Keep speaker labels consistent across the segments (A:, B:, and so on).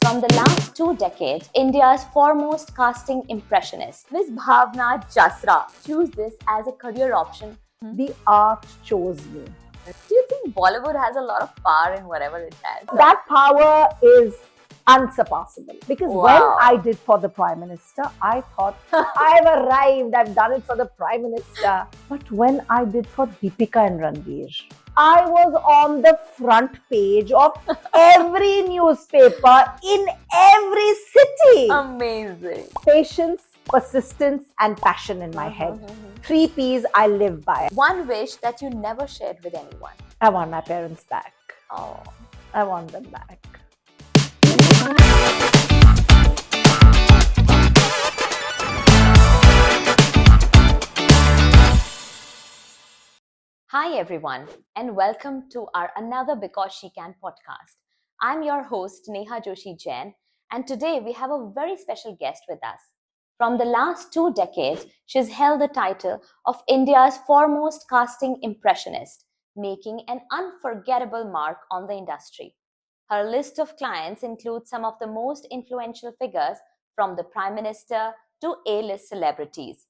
A: From the last 2 decades, India's foremost casting impressionist, Miss Bhavna Jasra, choose this as a career option.
B: The art chose me.
A: Do you think Bollywood has a lot of power in whatever it has?
B: That power is unsurpassable because when
A: Wow.
B: I did for the Prime Minister, I thought I've arrived, I've done it for the Prime Minister. But when I did for Deepika and Ranveer, I was on the front page of every newspaper in every city.
A: Amazing.
B: Patience, persistence, and passion in my head. 3 P's I live by.
A: One wish that you never shared with anyone.
B: I want my parents back.
A: Oh.
B: I want them back.
A: Hi everyone, and welcome to our Another Because She Can podcast. I'm your host Neha Joshi Jain, and today we have a very special guest with us. From the last 2 decades, she's held the title of India's foremost casting impressionist, making an unforgettable mark on the industry. Her list of clients includes some of the most influential figures from the Prime Minister to A-list celebrities.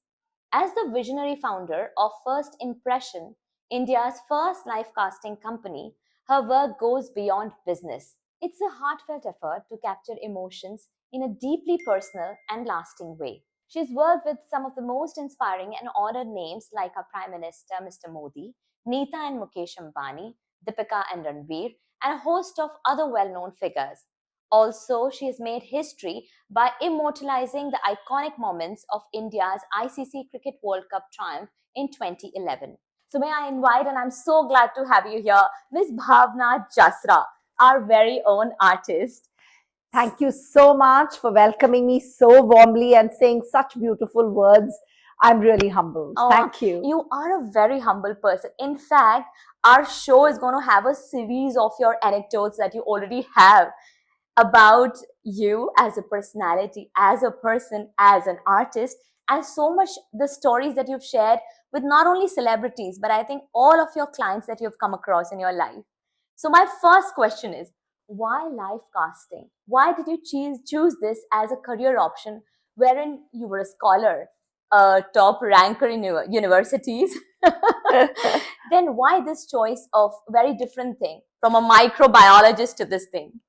A: As the visionary founder of First Impression, India's first live casting company, her work goes beyond business. It's a heartfelt effort to capture emotions in a deeply personal and lasting way. She's worked with some of the most inspiring and honored names like our Prime Minister, Mr. Modi, Nita and Mukesh Ambani, Deepika and Ranveer, and a host of other well-known figures. Also, she has made history by immortalizing the iconic moments of India's ICC Cricket World Cup triumph in 2011. So may I invite, and I'm so glad to have you here, Miss Bhavna Jasra, our very own artist.
B: Thank you so much for welcoming me so warmly and saying such beautiful words. I'm really humbled.
A: Oh,
B: Thank you.
A: You are a very humble person. In fact, our show is going to have a series of your anecdotes that you already have about you as a personality, as a person, as an artist, and so much the stories that you've shared with not only celebrities, but I think all of your clients that you've come across in your life. So my first question is, why live casting? Why did you choose this as a career option wherein you were a scholar, a top ranker in universities? Then why this choice of very different thing from a microbiologist to this thing?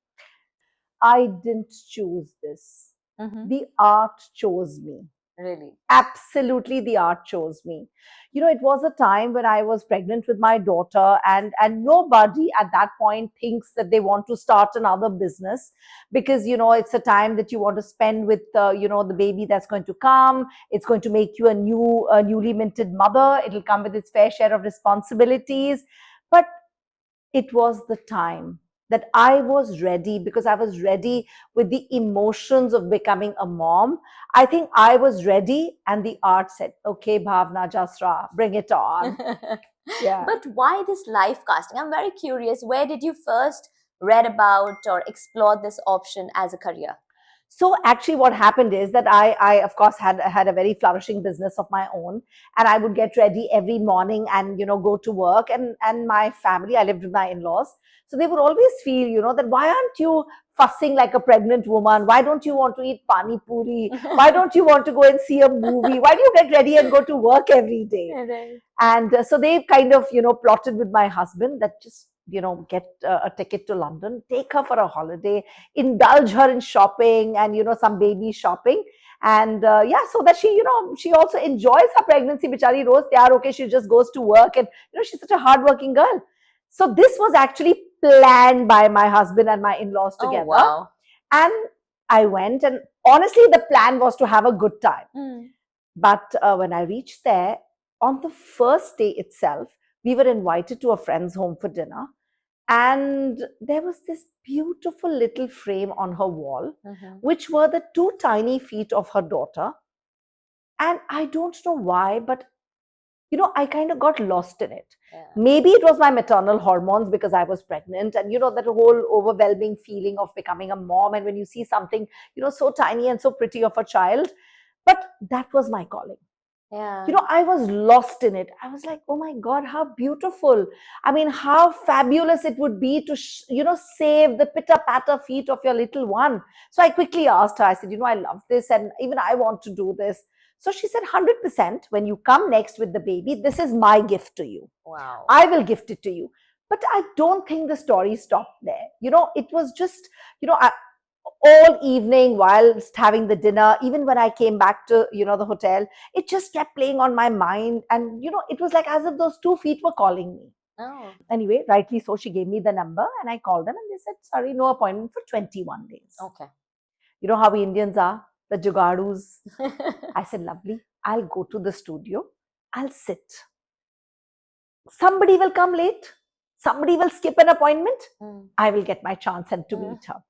B: I didn't choose this. The art chose me.
A: Really?
B: Absolutely, the art chose me. You know, it was a time when I was pregnant with my daughter, and nobody at that point thinks that they want to start another business because you know it's a time that you want to spend with the baby that's going to come. It's going to make you a newly minted mother. It'll come with its fair share of responsibilities, but it was the time that I was ready because I was ready with the emotions of becoming a mom. I think I was ready, and the art said, okay, Bhavna Jasra, bring it on. Yeah.
A: But why this live casting? I'm very curious. Where did you first read about or explore this option as a career?
B: So actually what happened is that I of course had a very flourishing business of my own, and I would get ready every morning and go to work, and my family, I lived with my in-laws, so they would always feel that why aren't you fussing like a pregnant woman? Why don't you want to eat pani puri? Why don't you want to go and see a movie? Why do you get ready and go to work every day?
A: Right.
B: And so they kind of plotted with my husband that just get a ticket to London, take her for a holiday, indulge her in shopping and some baby shopping, and yeah, so that she also enjoys her pregnancy. Bichari rose taiyar okay, she just goes to work, and she's such a hardworking girl. So this was actually planned by my husband and my in-laws together.
A: Oh, wow.
B: And I went, and honestly the plan was to have a good time. But when I reached there, on the first day itself, we were invited to a friend's home for dinner. And there was this beautiful little frame on her wall, which were the 2 tiny feet of her daughter. And I don't know why, but I kind of got lost in it.
A: Yeah.
B: Maybe it was my maternal hormones because I was pregnant, and that whole overwhelming feeling of becoming a mom. And when you see something, so tiny and so pretty of a child, but that was my calling.
A: Yeah.
B: You know, I was lost in it. I was like, oh my God, how beautiful. I mean, how fabulous it would be to, save the pitter patter feet of your little one. So I quickly asked her, I said, I love this and even I want to do this. So she said, 100%, when you come next with the baby, this is my gift to you.
A: Wow.
B: I will gift it to you. But I don't think the story stopped there. It was just, all evening whilst having the dinner, even when I came back to, the hotel, it just kept playing on my mind. And, it was like as if those 2 feet were calling me.
A: Oh.
B: Anyway, rightly so, she gave me the number and I called them and they said, sorry, no appointment for 21 days.
A: Okay.
B: You know how we Indians are, the jugadus. I said, lovely, I'll go to the studio, I'll sit. Somebody will come late, somebody will skip an appointment, I will get my chance and to meet her.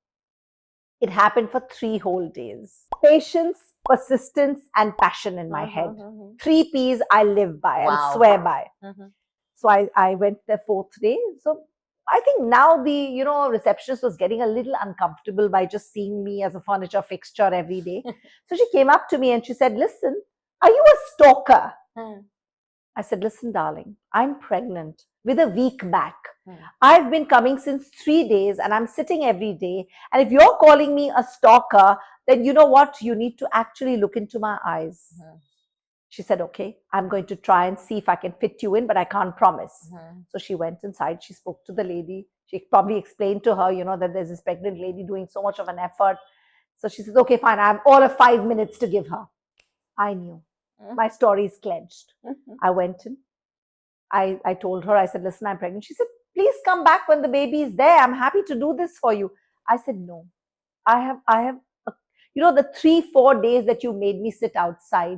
B: It happened for 3 whole days. Patience, persistence, and passion in my head. 3 P's I live by and swear by. So I went the 4th day. So I think now the receptionist was getting a little uncomfortable by just seeing me as a furniture fixture every day. So she came up to me and she said, listen, are you a stalker? I said, listen, darling, I'm pregnant with a week back. I've been coming since 3 days and I'm sitting every day. And if you're calling me a stalker, then you know what? You need to actually look into my eyes. She said, okay, I'm going to try and see if I can fit you in, but I can't promise. So she went inside, she spoke to the lady. She probably explained to her, that there's this pregnant lady doing so much of an effort. So she says, okay, fine, I have all of 5 minutes to give her. I knew. My story is clenched. I went in. I told her, I said, listen, I'm pregnant. She said, please come back when the baby is there. I'm happy to do this for you. I said, no, I have, the 3-4 days that you made me sit outside,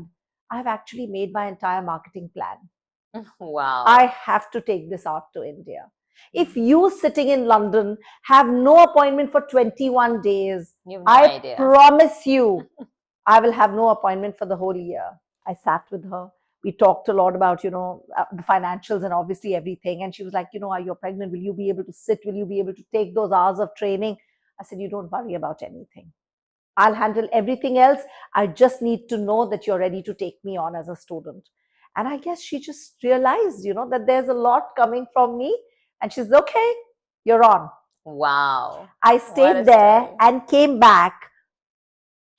B: I've actually made my entire marketing plan.
A: Wow.
B: I have to take this out to India. If you sitting in London have no appointment for 21 days, I promise you, I will have no appointment for the whole year. I sat with her. We talked a lot about, the financials and obviously everything. And she was like, are you pregnant? Will you be able to sit? Will you be able to take those hours of training? I said, you don't worry about anything. I'll handle everything else. I just need to know that you're ready to take me on as a student. And I guess she just realized, that there's a lot coming from me. And she's okay, you're on.
A: Wow.
B: I stayed there and came back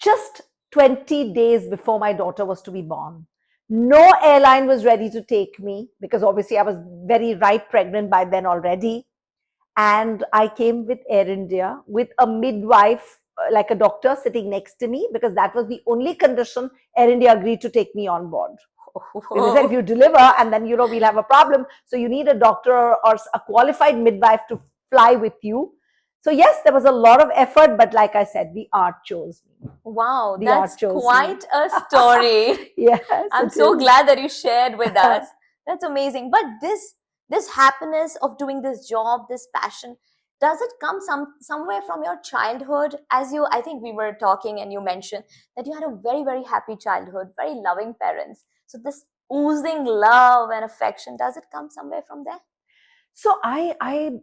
B: just 20 days before my daughter was to be born. No airline was ready to take me because obviously I was very pregnant by then already. And I came with Air India with a midwife, like a doctor sitting next to me, because that was the only condition Air India agreed to take me on board. Because they said, if you deliver and then, we'll have a problem. So you need a doctor or a qualified midwife to fly with you. So yes, there was a lot of effort, but like I said, the art chose me.
A: Wow, that's quite a story.
B: Yes,
A: I'm so glad that you shared with us. That's amazing. But this happiness of doing this job, this passion, does it come somewhere from your childhood? I think we were talking and you mentioned that you had a very, very happy childhood, very loving parents. So this oozing love and affection, does it come somewhere from there?
B: So I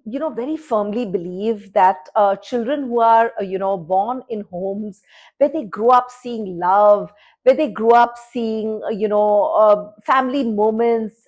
B: very firmly believe that children who are, born in homes where they grew up seeing love, where they grew up seeing, family moments,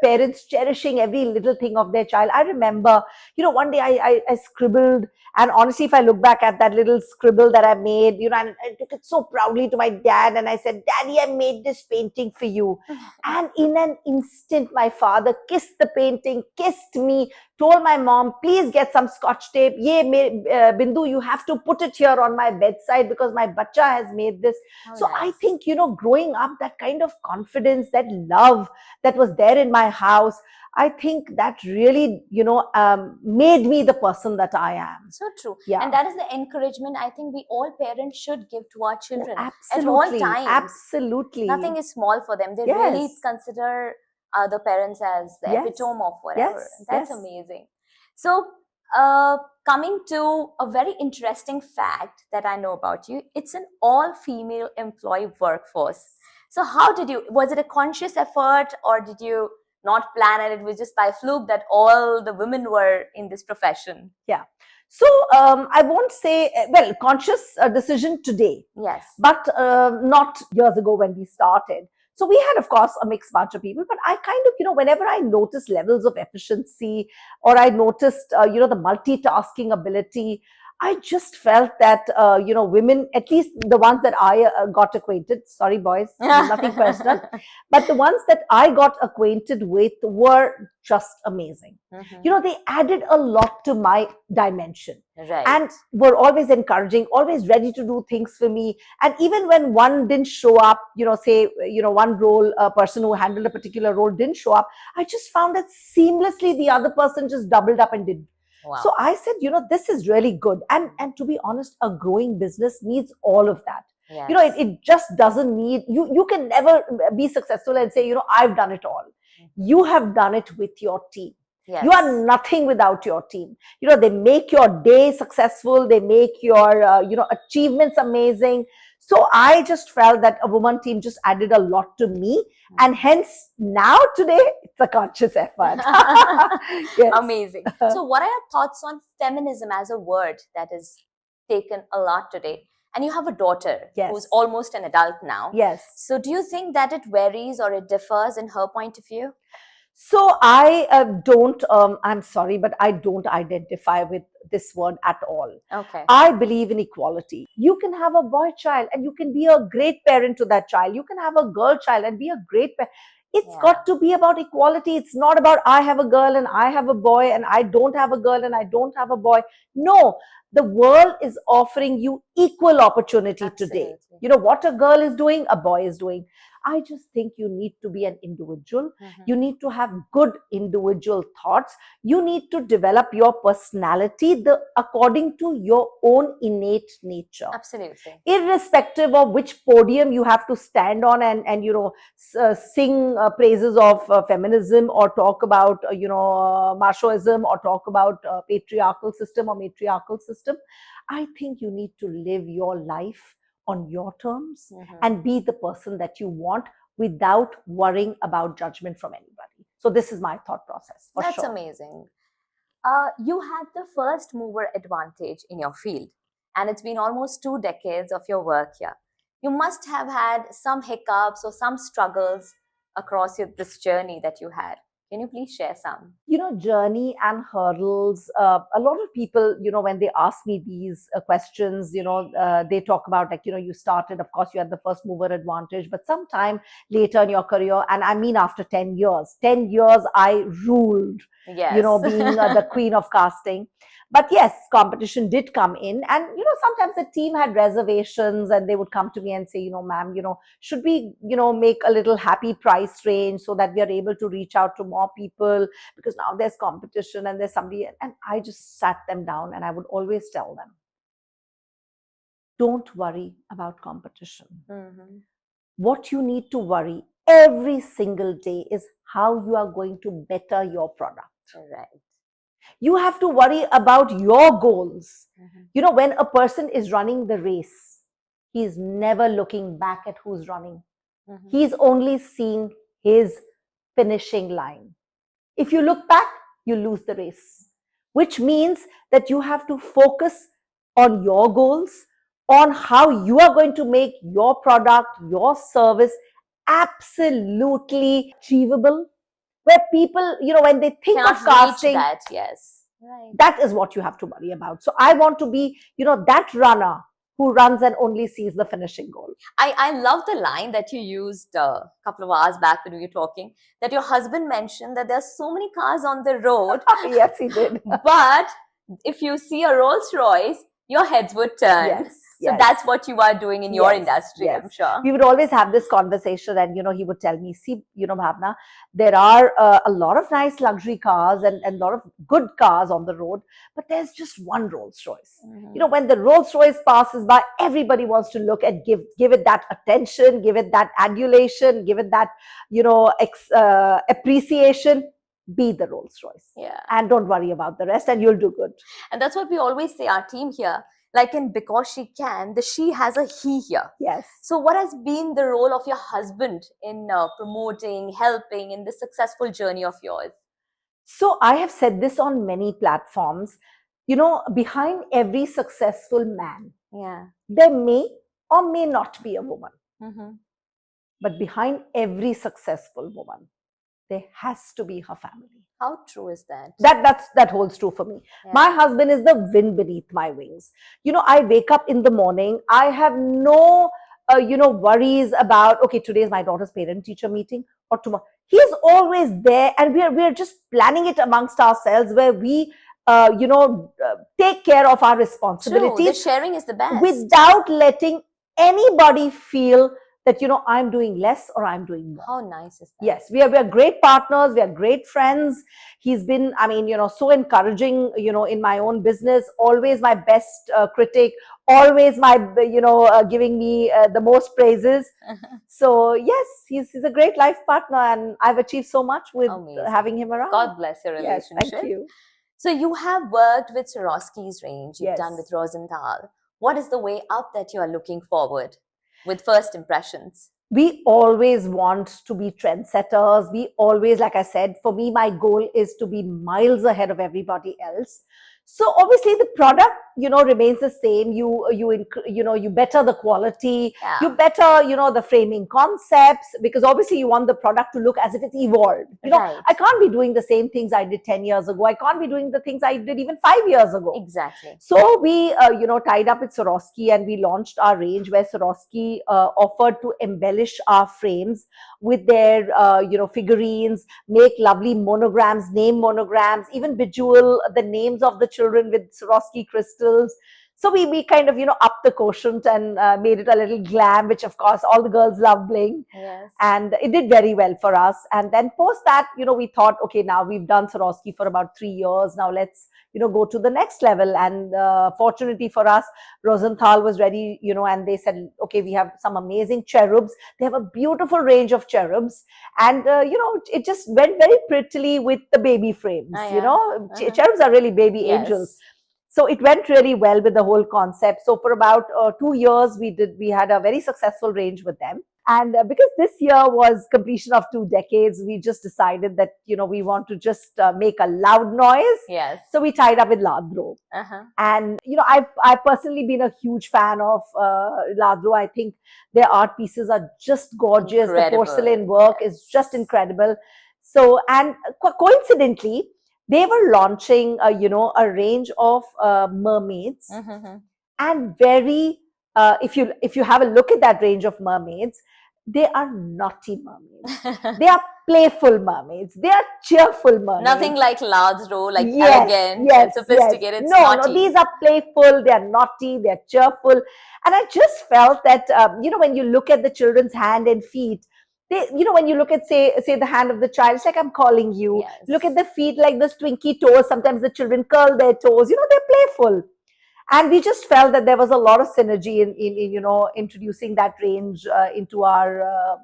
B: parents cherishing every little thing of their child. I remember, one day I scribbled, and honestly, if I look back at that little scribble that I made, and I took it so proudly to my dad and I said, Daddy, I made this painting for you. And in an instant, my father kissed the painting, kissed me, told my mom, please get some scotch tape. Bindu, you have to put it here on my bedside because my bacha has made this. So nice. I think, growing up, that kind of confidence, that love that was there in my house, I think that really, made me the person that I am.
A: So true. Yeah. And that is the encouragement I think we all parents should give to our children.
B: Absolutely.
A: At all times.
B: Absolutely.
A: Nothing is small for them. They really consider the parents as the epitome of whatever. That's amazing. So, coming to a very interesting fact that I know about you, it's an all-female employee workforce. So was it a conscious effort or did you not plan and it was just by fluke that all the women were in this profession?
B: Yeah. So I won't say, conscious decision today.
A: Yes.
B: But not years ago when we started. So we had, of course, a mixed bunch of people, but I kind of, whenever I noticed levels of efficiency, or I noticed, the multitasking ability, I just felt that, women, at least the ones that I got acquainted, sorry, boys, nothing personal, but the ones that I got acquainted with were just amazing. They added a lot to my dimension.
A: Right.
B: And were always encouraging, always ready to do things for me. And even when one didn't show up, say, one role, a person who handled a particular role didn't show up, I just found that seamlessly the other person just doubled up and did.
A: Wow.
B: So I said, this is really good. And to be honest, a growing business needs all of that.
A: Yes.
B: It just doesn't need, you can never be successful and say, I've done it all. You have done it with your team.
A: Yes.
B: You are nothing without your team. They make your day successful. They make your, achievements amazing. So I just felt that a woman team just added a lot to me. And hence now today, it's a conscious effort.
A: Yes. Amazing. So what are your thoughts on feminism as a word that is taken a lot today? And you have a daughter who's almost an adult now.
B: Yes.
A: So do you think that it varies or it differs in her point of view?
B: So I don't, I'm sorry, but I don't identify with this word at all.
A: Okay.
B: I believe in equality. You can have a boy child and you can be a great parent to that child. You can have a girl child and be a great parent. It's got to be about equality. It's not about I have a girl and I have a boy and I don't have a girl and I don't have a boy. No, the world is offering you equal opportunity today. What a girl is doing, a boy is doing. I just think you need to be an individual. You need to have good individual thoughts. You need to develop your personality according to your own innate nature.
A: Absolutely.
B: Irrespective of which podium you have to stand on and sing praises of feminism, or talk about machoism, or talk about patriarchal system or matriarchal system. I think you need to live your life on your terms and be the person that you want without worrying about judgment from anybody. So this is my thought process.
A: That's amazing. You had the first mover advantage in your field, and it's been almost 2 decades of your work here. You must have had some hiccups or some struggles across this journey that you had. Can you please share some?
B: Journey and hurdles. A lot of people, when they ask me these questions, they talk about like, you started, of course, you had the first mover advantage, but sometime later in your career, and I mean after 10 years, I ruled,
A: yes.
B: Being the queen of casting. But yes, competition did come in, and sometimes the team had reservations, and they would come to me and say, ma'am, should we make a little happy price range so that we are able to reach out to more people, because now there's competition and there's somebody. And I just sat them down and I would always tell them, don't worry about competition. What you need to worry every single day is how you are going to better your product.
A: Right.
B: You have to worry about your goals. When a person is running the race, he's never looking back at who's running. He's only seeing his finishing line. If you look back, you lose the race, which means that you have to focus on your goals, on how you are going to make your product, your service absolutely achievable, where people, when they think
A: cannot
B: of casting,
A: reach that. Yes. Right.
B: That is what you have to worry about. So I want to be, that runner who runs and only sees the finishing goal.
A: I love the line that you used a couple of hours back when we were talking, that your husband mentioned that there's so many cars on the road.
B: Yes, he did.
A: But if you see a Rolls Royce, your heads would turn.
B: Yes.
A: So that's what you are doing in your industry, I'm sure.
B: We would always have this conversation, and he would tell me, see, Bhavna, there are a lot of nice luxury cars and a lot of good cars on the road, but there's just one Rolls Royce. When the Rolls Royce passes by, everybody wants to look and give it that attention, give it that adulation, give it that appreciation. Be the Rolls Royce.
A: Yeah.
B: And don't worry about the rest, and you'll do good.
A: And that's what we always say, our team here. Like in Because She Can, the she has a he here.
B: Yes.
A: So what has been the role of your husband in promoting, helping in the successful journey of yours?
B: So I have said this on many platforms. Behind every successful man, there may or may not be a woman. But behind every successful woman, there has to be her family.
A: How true is that?
B: That holds true for me.
A: Yeah.
B: My husband is the wind beneath my wings. I wake up in the morning, I have no worries about, okay, today is my daughter's parent teacher meeting, or tomorrow. He's always there, and we're just planning it amongst ourselves, where we take care of our
A: True, the
B: responsibilities
A: sharing is the best.
B: without letting anybody feel that I'm doing less or I'm doing more.
A: How nice is that?
B: Yes, we are great partners, we are great friends. He's been, so encouraging, in my own business, always my best critic, always my, giving me the most praises. So yes, he's a great life partner, and I've achieved so much with
A: Amazing.
B: having him around.
A: God bless your
B: Yes,
A: relationship.
B: thank you.
A: So you have worked with Swarovski's range, you've
B: Yes.
A: done with Rosenthal. What is the way up that you are looking forward with First Impressions?
B: We always want to be trendsetters. We always, like I said, for me, my goal is to be miles ahead of everybody else. So obviously the product, remains the same. You better the quality,
A: Yeah.
B: you better, the framing concepts, because obviously you want the product to look as if it's evolved.
A: Right.
B: I can't be doing the same things I did 10 years ago. I can't be doing the things I did even 5 years ago.
A: Exactly.
B: So we, tied up with Swarovski, and we launched our range where Swarovski offered to embellish our frames with their, figurines, make lovely monograms, name monograms, even bejewel the names of the children with Swarovski crystals. So we kind of, upped the quotient and made it a little glam, which of course all the girls love bling.
A: Yes.
B: And it did very well for us. And then post that, we thought, okay, now we've done Swarovski for about 3 years. Now let's, go to the next level. And fortunately for us, Rosenthal was ready, and they said, okay, we have some amazing cherubs. They have a beautiful range of cherubs. And, it just went very prettily with the baby frames, cherubs are really baby angels. So it went really well with the whole concept. So for about 2 years, we had a very successful range with them. And because this year was completion of 2 decades, we just decided that, we want to just make a loud noise.
A: Yes.
B: So we tied up with Ladro. And, I've personally been a huge fan of Ladro. I think their art pieces are just gorgeous.
A: Incredible.
B: The porcelain work is just incredible. So, and coincidentally, they were launching, a range of mermaids, and very, if you have a look at that range of mermaids, they are naughty mermaids. They are playful mermaids. They are cheerful mermaids.
A: Nothing like Ladro, like elegant and sophisticated.
B: Yes. No, these are playful. They are naughty. They are cheerful. And I just felt that, when you look at the children's hand and feet, they, when you look at, say the hand of the child, it's like I'm calling you.
A: Yes.
B: Look at the feet, like those twinky toes. Sometimes the children curl their toes. They're playful. And we just felt that there was a lot of synergy in introducing that range into our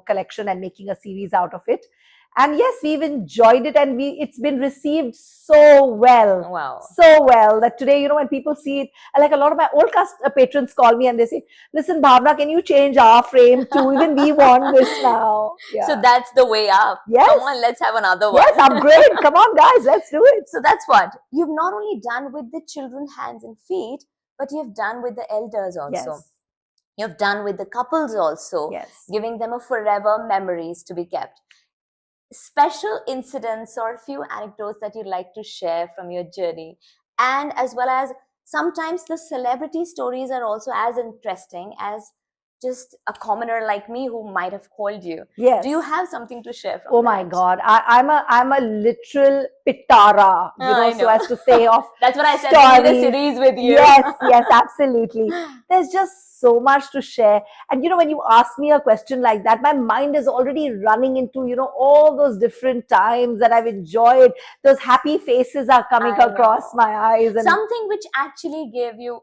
B: collection and making a series out of it. And yes, we've enjoyed it, and it's been received so well.
A: Wow.
B: So well that today, when people see it, like a lot of my old patrons call me and they say, listen, Bhavna, can you change our frame too? Even we want this now. Yeah.
A: So that's the way up.
B: Yes.
A: Come on, let's have another one.
B: Yes, upgrade. Come on, guys, let's do it.
A: So that's what you've not only done with the children's hands and feet, but you've done with the elders also.
B: Yes.
A: You've done with the couples also.
B: Yes.
A: Giving them a forever memories to be kept. Special incidents or a few anecdotes that you'd like to share from your journey, and as well as sometimes the celebrity stories are also as interesting as just a commoner like me who might have called you.
B: Yes.
A: Do you have something to share from
B: Oh
A: that?
B: my God, I'm a literal pitara, so as to say, of
A: that's what I said.
B: Stories.
A: We need a series with you.
B: Yes, absolutely. There's just so much to share. And when you ask me a question like that, my mind is already running into, all those different times that I've enjoyed. Those happy faces are coming across my eyes. And
A: something which actually gave you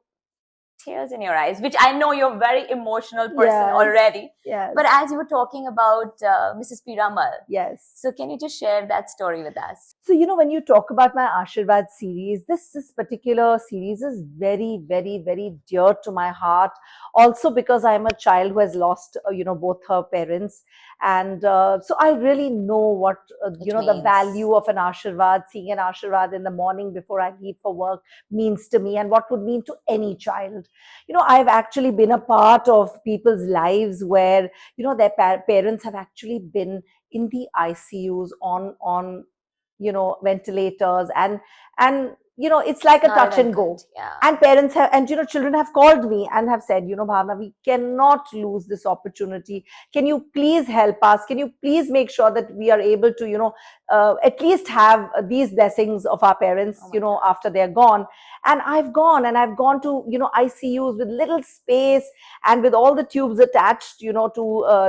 A: tears in your eyes, which I know you're a very emotional person already.
B: Yes.
A: But as you were talking about Mrs. Piramal.
B: Yes.
A: So can you just share that story with us?
B: So, when you talk about my Ashirvad series, this particular series is very, very, very dear to my heart. Also because I'm a child who has lost, both her parents. And so I really know what, the value of an Ashirvad, seeing an Ashirvad in the morning before I leave for work means to me, and what would mean to any child. I've actually been a part of people's lives where, their parents have actually been in the ICUs on ventilators, and it's like a
A: Not
B: touch
A: even
B: and
A: good.
B: go.
A: Yeah.
B: And parents have, and children have called me and have said, Bhavna, we cannot lose this opportunity. Can you please help us? Can you please make sure that we are able to at least have these blessings of our parents,
A: Oh my God.
B: after they're gone. And I've gone to ICUs with little space and with all the tubes attached to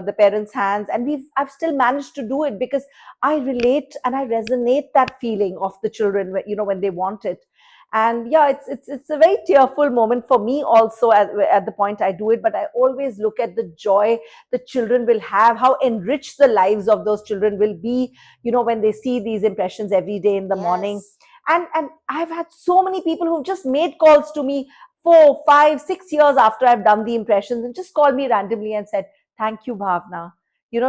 B: the parents' hands, and I've still managed to do it because I relate and I resonate that feeling of the children, when they want it. And yeah, it's a very tearful moment for me also at the point I do it. But I always look at the joy the children will have, how enriched the lives of those children will be, when they see these impressions every day in the morning.
A: Yes.
B: And I've had so many people who've just made calls to me 4, 5, 6 years after I've done the impressions, and just called me randomly and said, "Thank you, Bhavna.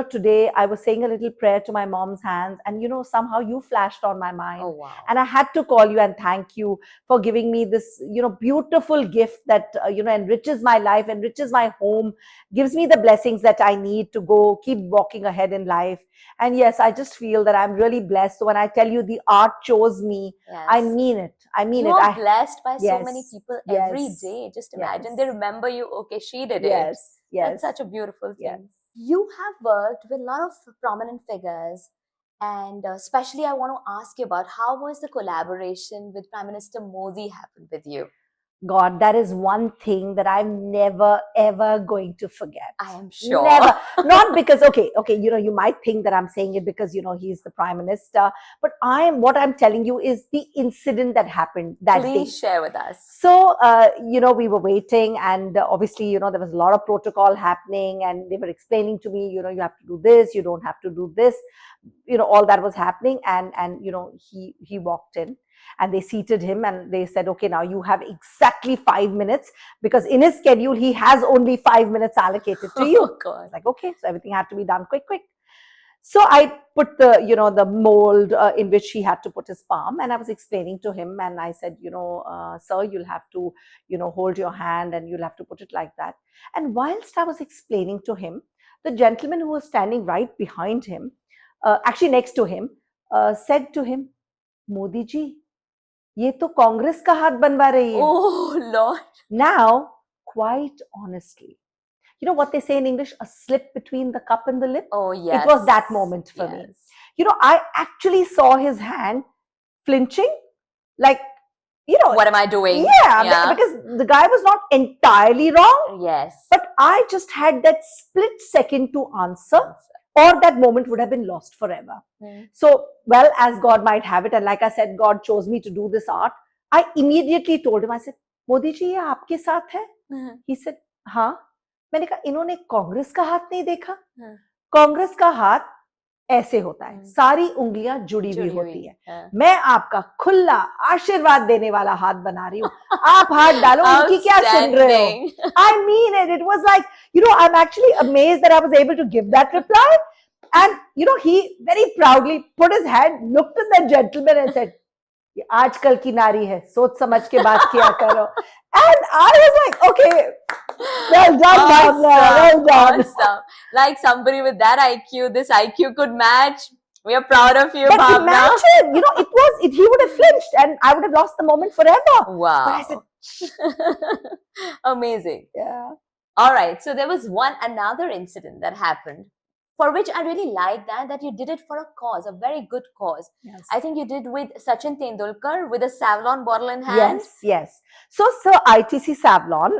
B: Today I was saying a little prayer to my mom's hands, and somehow you flashed on my
A: Oh
B: mind.
A: wow.
B: And I had to call you and thank you for giving me this, beautiful gift that, enriches my life, enriches my home, gives me the blessings that I need to go keep walking ahead in life." And yes, I just feel that I'm really blessed. So when I tell you the art chose me, I
A: Yes.
B: mean it. I mean
A: You
B: it.
A: are blessed by so many
B: Yes,
A: people every
B: yes,
A: day. Just imagine they
B: yes,
A: remember you. Okay, she did it.
B: yes,
A: That's
B: yes,
A: such a beautiful
B: yes.
A: thing. You have worked with a lot of prominent figures, and especially I want to ask you about how was the collaboration with Prime Minister Modi happened with you?
B: God, that is one thing that I'm never ever going to forget.
A: I am sure.
B: Never. Not because, okay, you might think that I'm saying it because, he's the prime minister, but what I'm telling you is the incident that happened that day.
A: Please share with us.
B: So, we were waiting, and obviously, there was a lot of protocol happening, and they were explaining to me, you have to do this, you don't have to do this, all that was happening. And he walked in, and they seated him, and they said, "Okay, now you have exactly 5 minutes, because in his schedule, he has only 5 minutes allocated to you."
A: Oh God.
B: Like, okay, so everything had to be done quick, quick. So I put the mold in which he had to put his palm, and I was explaining to him, and I said, "Sir, you'll have to, hold your hand, and you'll have to put it like that." And whilst I was explaining to him, the gentleman who was standing right behind him, actually next to him, said to him, "Modi ji, ये तो कांग्रेस का हाथ बनवा रही है."
A: Oh Lord.
B: Now, quite honestly, you know what they say in English, a slip between the cup and the lip?
A: Oh
B: It
A: yes.
B: was that moment for me.
A: Yes.
B: I actually saw his hand flinching, like,
A: What am I doing?
B: yeah,
A: Yeah.
B: because the guy was not entirely wrong,
A: Yes.
B: but I just had that split second to answer, or that moment would have been lost forever. So, well, as God might have it, and like I said, God chose me to do this art. I immediately told him, I said, "Modi ji, ये आपके साथ है?" He said, "हाँ." मैंने कहा, "इन्होंने कांग्रेस का हाथ नहीं देखा?" कांग्रेस का हाथ ऐसे होता है, सारी उंगलियां जुड़ी हुई होती है। मैं आपका खुला आशीर्वाद देने वाला हाथ बना रही हूँ, आप हाथ डालो, इनकी क्या सुन रहे हो? I mean it. It was like, I'm actually amazed that I was able to give that reply. And, he very proudly put his hand, looked at that gentleman and said, "ये आजकल की नारी है, सोच समझ के बात किया करो." And I was like, okay, well done, Bhavna, well done.
A: Awesome. Like somebody with that IQ, this IQ could match. We are proud of you,
B: But
A: Bhavna.
B: imagine, he would have flinched, and I would have lost the moment forever.
A: Wow.
B: But I said,
A: amazing.
B: yeah.
A: All right. So there was another incident that happened, for which I really like that you did it for a cause, a very good cause.
B: Yes.
A: I think you did with Sachin Tendulkar with a Savlon bottle in hand.
B: Yes. So ITC Savlon,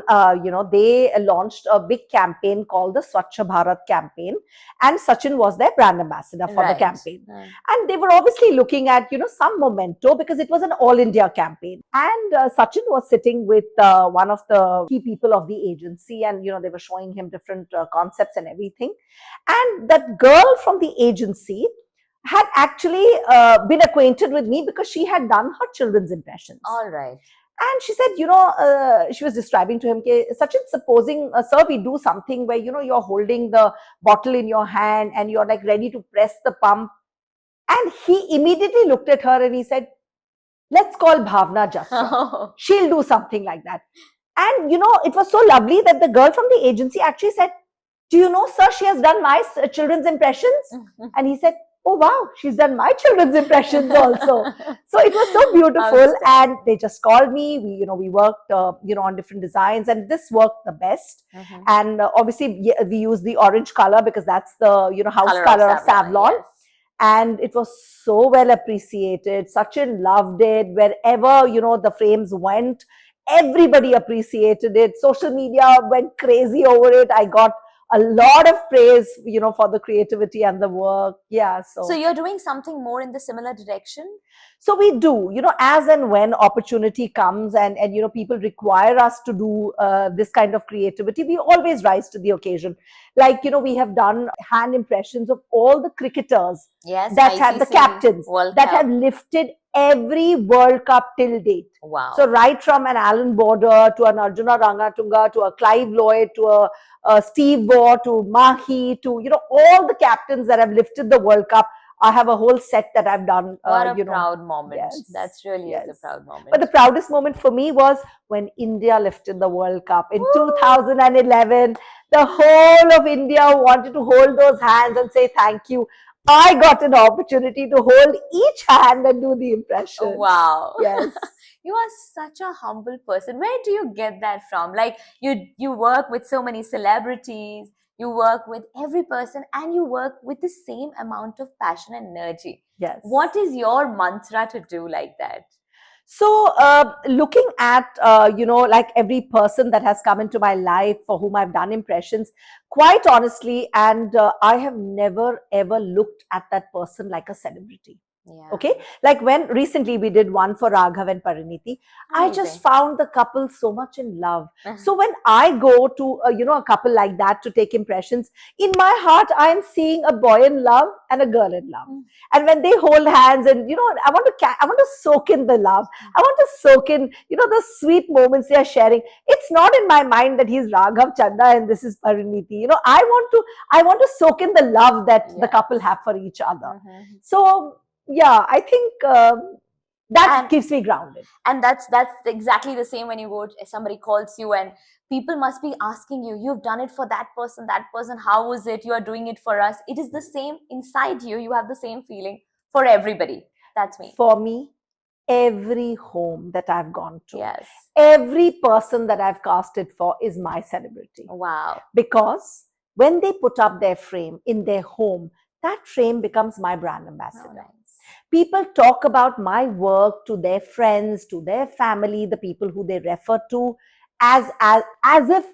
B: they launched a big campaign called the Swachh Bharat campaign, and Sachin was their brand ambassador for the campaign. And they were obviously looking at, some memento, because it was an all India campaign. And Sachin was sitting with one of the key people of the agency, and, they were showing him different concepts and everything. And that girl from the agency had actually been acquainted with me because she had done her children's impressions.
A: All right.
B: And she said, she was describing to him, Sachin, supposing, sir, we do something where, you're holding the bottle in your hand and you're like ready to press the pump. And he immediately looked at her and he said, "Let's call Bhavna Jasra. She'll do something like that." And it was so lovely that the girl from the agency actually said, do you know, sir, she has done my children's impressions? And he said, oh wow, she's done my children's impressions also. So it was so beautiful. And they just called me. We worked on different designs, and this worked the best. And obviously we use the orange color because that's the house color of Savlon. Yes. And it was so well appreciated. Sachin loved it. Wherever the frames went, everybody appreciated it. Social media went crazy over it. I got a lot of praise, for the creativity and the work. Yeah.
A: So you're doing something more in the similar direction?
B: So we do, as and when opportunity comes and people require us to do this kind of creativity, we always rise to the occasion. Like, we have done hand impressions of all the cricketers that had the captains that have lifted every World Cup till date.
A: Wow.
B: So right from an Alan Border to an Arjuna Rangatunga to a Clive Lloyd to a Steve Waugh to Mahi to, all the captains that have lifted the World Cup. I have a whole set that I've done.
A: What a proud moment.
B: Yes,
A: That's really is a proud moment.
B: But the proudest moment for me was when India lifted the World Cup in 2011. The whole of India wanted to hold those hands and say thank you. I got an opportunity to hold each hand and do the impression.
A: Wow.
B: Yes.
A: You are such a humble person. Where do you get that from? Like you work with so many celebrities. You work with every person and you work with the same amount of passion and energy.
B: Yes.
A: What is your mantra to do like that?
B: So looking at, like every person that has come into my life for whom I've done impressions, quite honestly, and I have never, ever looked at that person like a celebrity.
A: Yeah.
B: Okay, like when recently we did one for Raghav and Pariniti, I just found the couple so much in love. So when I go to a couple like that to take impressions, in my heart I am seeing a boy in love and a girl in love. And when they hold hands and I want to soak in the love. I want to soak in the sweet moments they are sharing. It's not in my mind that he's Raghav Chanda and this is Pariniti. I want to soak in the love that the couple have for each other. So yeah, I think that keeps me grounded.
A: And that's exactly the same when you go, somebody calls you and people must be asking you, you've done it for that person, how was it? You are doing it for us. It is the same inside you. You have the same feeling for everybody. That's me.
B: For me, every home that I've gone to,
A: yes,
B: every person that I've casted for is my celebrity.
A: Wow.
B: Because when they put up their frame in their home, that frame becomes my brand ambassador.
A: Nice.
B: People talk about my work to their friends, to their family, the people who they refer to, as if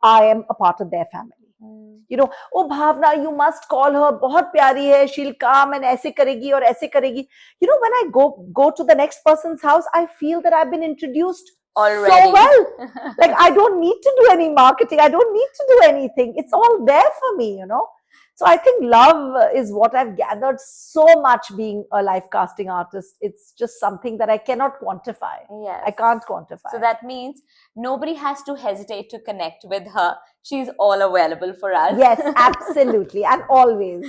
B: I am a part of their family. Oh Bhavna, you must call her, bahut pyari hai, she'll come and aise karegi or aise karegi. When I go to the next person's house, I feel that I've been introduced already so well. Like I don't need to do any marketing, I don't need to do anything. It's all there for me, So I think love is what I've gathered so much being a life casting artist. It's just something that I cannot quantify.
A: Yes.
B: I can't quantify.
A: So that means nobody has to hesitate to connect with her. She's all available for us.
B: Yes, absolutely. And always.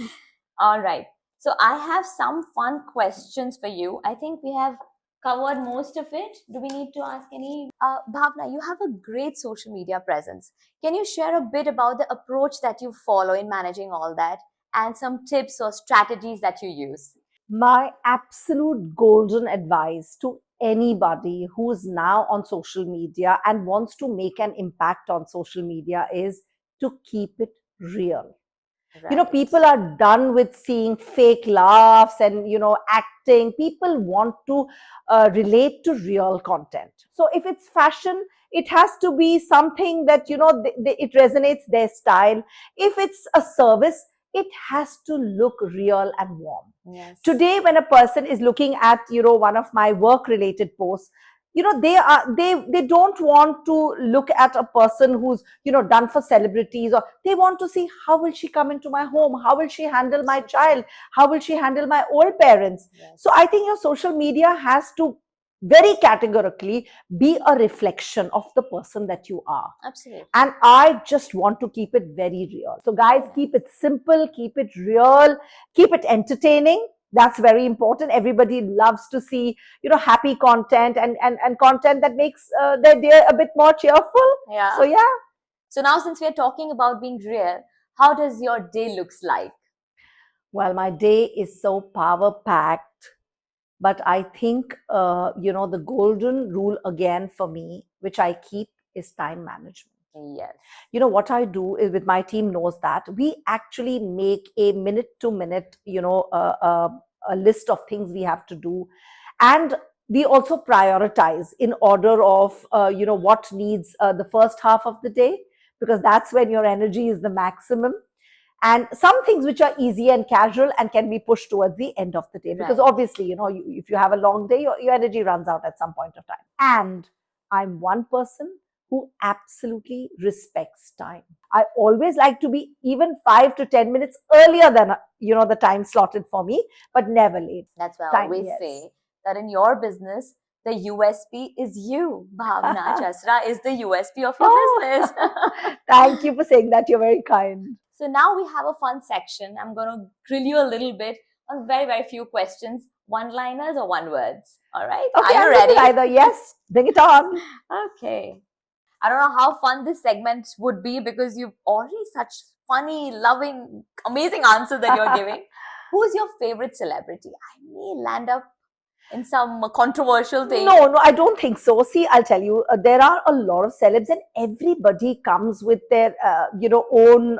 A: All right. So I have some fun questions for you. I think we have covered most of it. Do we need to ask any? Bhavna, you have a great social media presence. Can you share a bit about the approach that you follow in managing all that and some tips or strategies that you use?
B: My absolute golden advice to anybody who's now on social media and wants to make an impact on social media is to keep it real. Right. People are done with seeing fake laughs and, acting. People want to relate to real content. So if it's fashion, it has to be something that, it resonates their style. If it's a service, it has to look real and warm.
A: Yes.
B: Today, when a person is looking at, one of my work related posts, they don't want to look at a person who's done for celebrities, or they want to see how will she come into my home, how will she handle my child, how will she handle my old parents. Yes. So I think your social media has to very categorically be a reflection of the person that you are.
A: Absolutely.
B: And I just want to keep it very real. So guys, keep it simple, keep it real, keep it entertaining. That's very important. Everybody loves to see, happy content, and content that makes their day a bit more cheerful.
A: Yeah.
B: So yeah.
A: So now, since we're talking about being real, how does your day looks like?
B: Well, my day is so power packed, but I think, the golden rule again for me, which I keep, is time management.
A: Yes.
B: What I do is, with my team knows that we actually make a minute to minute, a list of things we have to do. And we also prioritize in order of, what needs the first half of the day, because that's when your energy is the maximum. And some things which are easy and casual and can be pushed towards the end of the day, because
A: Right.
B: obviously, if you have a long day, your energy runs out at some point of time. And I'm one person who absolutely respects time. I always like to be even 5 to 10 minutes earlier than the time slotted for me, but never late.
A: That's why I
B: Time,
A: always
B: yes.
A: say that in your business, the USP is you. Bhavna Jasra is the USP of your
B: Oh.
A: business.
B: Thank you for saying that. You're very kind.
A: So now we have a fun section. I'm going to grill you a little bit on very, very few questions, one-liners or one-words. All right?
B: Okay,
A: Are you
B: I'm ready?
A: ready?
B: Either. Yes, bring it on.
A: Okay. I don't know how fun this segment would be because you've already such funny, loving, amazing answers that you're giving. Who's your favorite celebrity? I may land up in some controversial thing.
B: No, I don't think so. See, I'll tell you, there are a lot of celebs, and everybody comes with their, own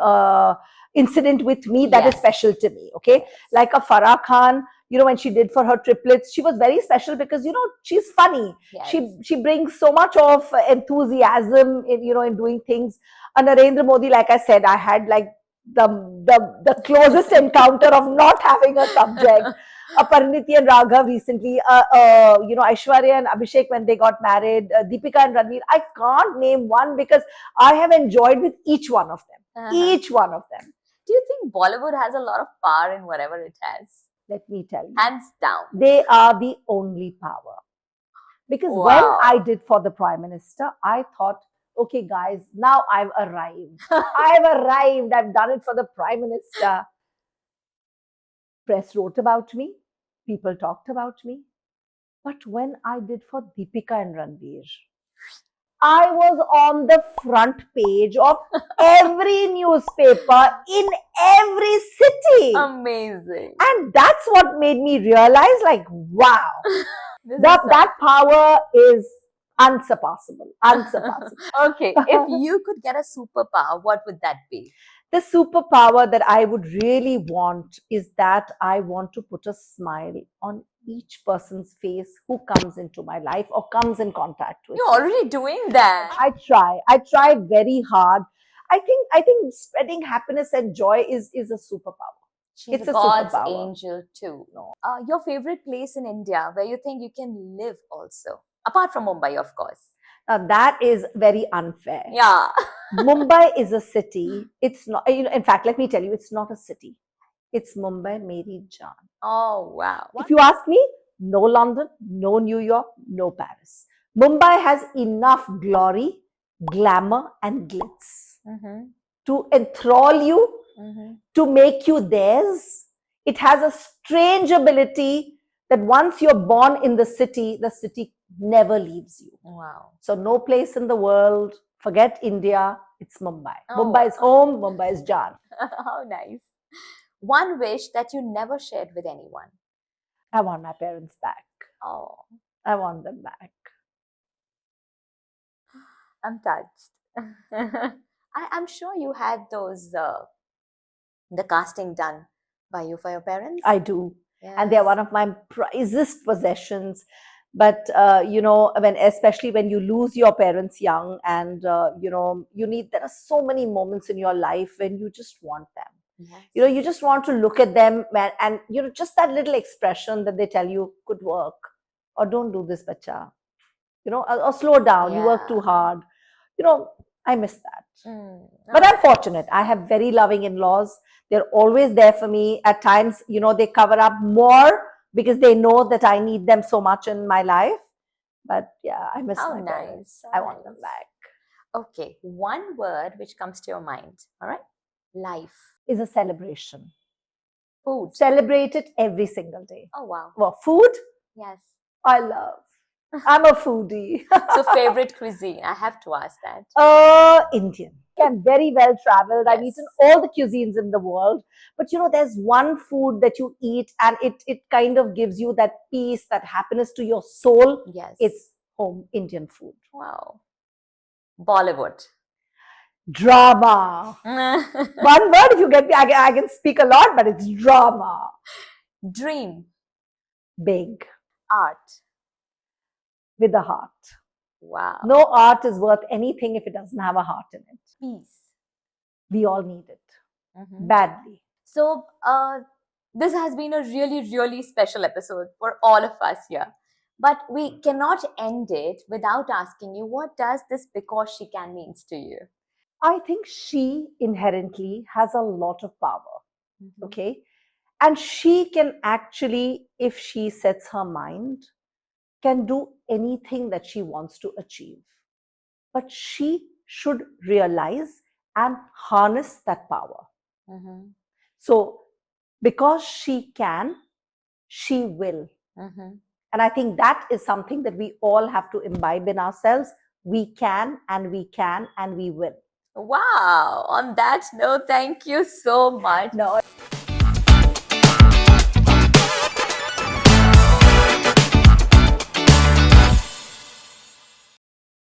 B: incident with me that is
A: Yes.
B: special to me. Okay,
A: Yes.
B: like a Farah Khan. When she did for her triplets, she was very special because she's funny.
A: Yes.
B: She brings so much of enthusiasm in doing things. And Narendra Modi, like I said, I had like the closest encounter of not having a subject. Pariniti and Raghav recently, Aishwarya and Abhishek when they got married, Deepika and Ranveer. I can't name one because I have enjoyed with each one of them. Each one of them.
A: Do you think Bollywood has a lot of power in whatever it has?
B: Let me tell you.
A: Hands down.
B: They are the only power. Because when I did for the Prime Minister, I thought, okay, guys, now I've arrived. I've arrived. I've done it for the Prime Minister. Press wrote about me. People talked about me. But when I did for Deepika and Ranveer, I was on the front page of every newspaper in every city.
A: Amazing.
B: And that's what made me realize, like, wow, that power is unsurpassable. Unsurpassable.
A: Okay, if you could get a superpower, what would that be?
B: The superpower that I would really want is that I want to put a smile on each person's face who comes into my life or comes in contact with me.
A: You're already doing that.
B: I try very hard. I think spreading happiness and joy is a superpower.
A: She's a God's angel too. No. Your favorite place in India where you think you can live also, apart from Mumbai, of course.
B: Now that is very unfair.
A: Yeah.
B: Mumbai is a city. It's not, in fact, let me tell you, it's not a city. It's Mumbai, Meri Jaan.
A: Oh, wow.
B: If you ask me, no London, no New York, no Paris. Mumbai has enough glory, glamour, and glitz to enthrall you, to make you theirs. It has a strange ability that once you're born in the city never leaves you.
A: Wow.
B: So no place in the world, forget India, it's Mumbai. Mumbai is home, Mumbai is Jaan.
A: How nice. One wish that you never shared with anyone.
B: I want my parents back.
A: Oh.
B: I want them back.
A: I'm touched. I'm sure you had those, the casting done by you for your parents.
B: I do.
A: Yes.
B: And they're one of my prizest possessions. But, especially when you lose your parents young and, there are so many moments in your life when you just want them. Yes. You just want to look at them and just that little expression that they tell you, good work, or don't do this, bacha, or slow down, you work too hard. I miss that. But I'm fortunate. I have very loving in-laws. They're always there for me. At times, they cover up more because they know that I need them so much in my life. But yeah, I miss my parents. I want them back.
A: Okay, one word which comes to your mind, all right? Life.
B: Is a celebration.
A: Food.
B: Celebrate it every single day.
A: Oh, wow.
B: Well, food,
A: Yes.
B: I love. I'm a foodie.
A: So, favorite cuisine? I have to ask that.
B: Indian. I'm very well traveled. I've
A: Yes.
B: eaten all the cuisines in the world. But there's one food that you eat and it kind of gives you that peace, that happiness to your soul.
A: Yes.
B: It's home Indian food.
A: Wow. Bollywood.
B: Drama. One word, if you get me, I can speak a lot, but it's drama.
A: Dream.
B: Big.
A: Art.
B: With a heart.
A: Wow.
B: No art is worth anything if it doesn't have a heart in it.
A: Peace.
B: We all need it.
A: Mhm.
B: Badly.
A: So, this has been a really, really special episode for all of us here. But we cannot end it without asking you, what does this because she can means to you?
B: I think she inherently has a lot of power.
A: Mhm.
B: Okay. And she can actually, if she sets her mind, can do anything that she wants to achieve. But she should realize and harness that power.
A: Mhm.
B: So, because she can, she will.
A: Mhm.
B: And I think that is something that we all have to imbibe in ourselves. We can, and we can, and we will.
A: Wow. On that note, thank you so much.
B: No.